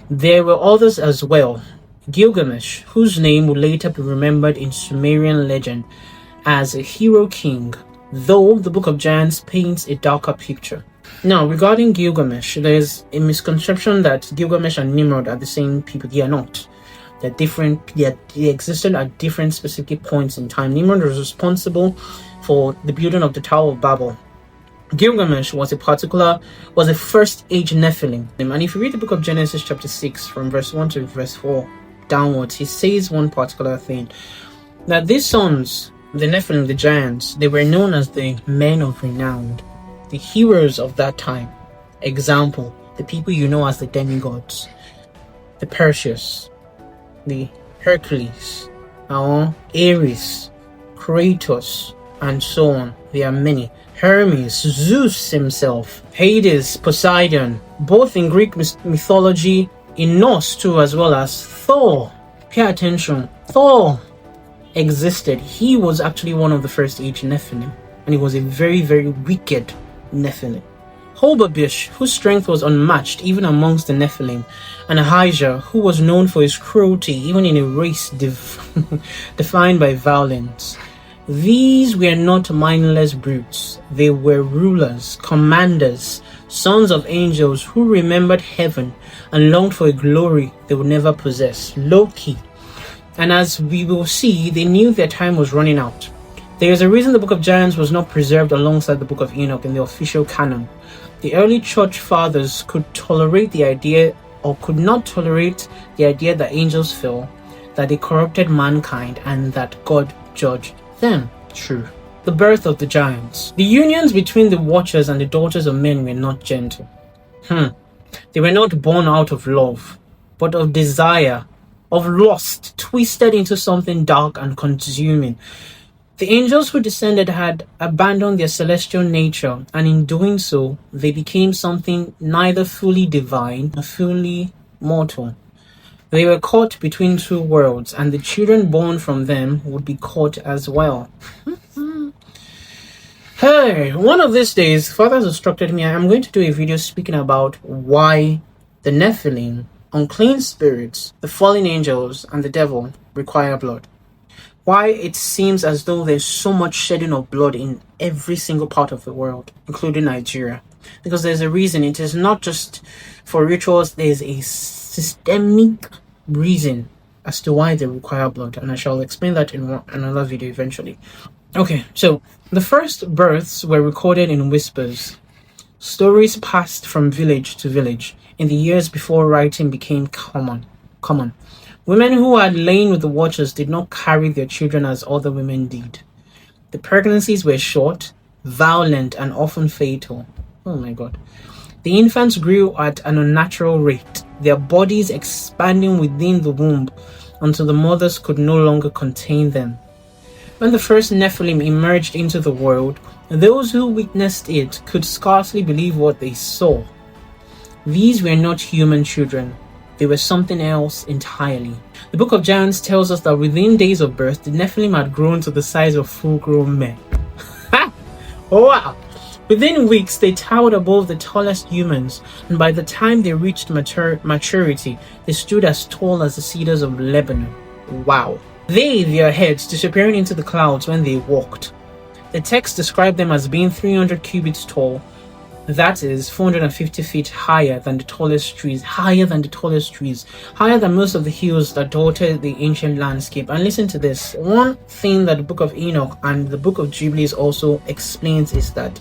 There were others as well. Gilgamesh, whose name would later be remembered in Sumerian legend as a hero king, though the Book of Giants paints a darker picture. Now, regarding Gilgamesh, there's a misconception that Gilgamesh and Nimrod are the same people. They are not. They're different. They existed at different specific points in time. Nimrod was responsible for the building of the Tower of Babel. Gilgamesh was a first age Nephilim. And if you read the book of Genesis chapter 6 from verse 1 to verse 4 downwards, he says one particular thing, that these sons, the Nephilim, the giants, they were known as the men of renown, the heroes of that time. Example, the people you know as the demigods, the Perseus, the Hercules, Ares, KRATOS, and so on. There are many. Hermes, Zeus himself, Hades, Poseidon, both in Greek mythology, in Norse too, as well as Thor. Pay attention. Thor existed. He was actually one of the first age Nephilim, and he was a very, very wicked Nephilim. Hobabish, whose strength was unmatched even amongst the Nephilim, and Ahijah, who was known for his cruelty even in a race defined by violence. These were not mindless brutes. They were rulers, commanders, sons of angels who remembered heaven and longed for a glory they would never possess. Low-key. And as we will see, they knew their time was running out. There is a reason the Book of Giants was not preserved alongside the Book of Enoch in the official canon. The early church fathers could not tolerate the idea that angels fell, that they corrupted mankind, and that God judged them. True. The birth of the giants. The unions between the watchers and the daughters of men were not gentle. They were not born out of love, but of desire, of lust, twisted into something dark and consuming. The angels who descended had abandoned their celestial nature, and in doing so, they became something neither fully divine nor fully mortal. They were caught between two worlds, and the children born from them would be caught as well. Hey, one of these days, Father has instructed me, I'm going to do a video speaking about why the Nephilim, unclean spirits, the fallen angels, and the devil require blood. Why it seems as though there's so much shedding of blood in every single part of the world, including Nigeria. Because there's a reason. It is not just for rituals. There's a systemic reason as to why they require blood. And I shall explain that in another video eventually. Okay, so the first births were recorded in whispers. Stories passed from village to village in the years before writing became common. Women who had lain with the watchers did not carry their children as other women did. The pregnancies were short, violent, and often fatal. Oh my God. The infants grew at an unnatural rate, their bodies expanding within the womb until the mothers could no longer contain them. When the first Nephilim emerged into the world, those who witnessed it could scarcely believe what they saw. These were not human children. They were something else entirely. The Book of Giants tells us that within days of birth, the Nephilim had grown to the size of full-grown men. Ha! Oh, wow! Within weeks, they towered above the tallest humans, and by the time they reached maturity, they stood as tall as the cedars of Lebanon. Wow! Their heads disappearing into the clouds when they walked. The text described them as being 300 cubits tall. That is 450 feet higher than the tallest trees, higher than most of the hills that dotted the ancient landscape. And listen to this. One thing that the Book of Enoch and the Book of Jubilees also explains is that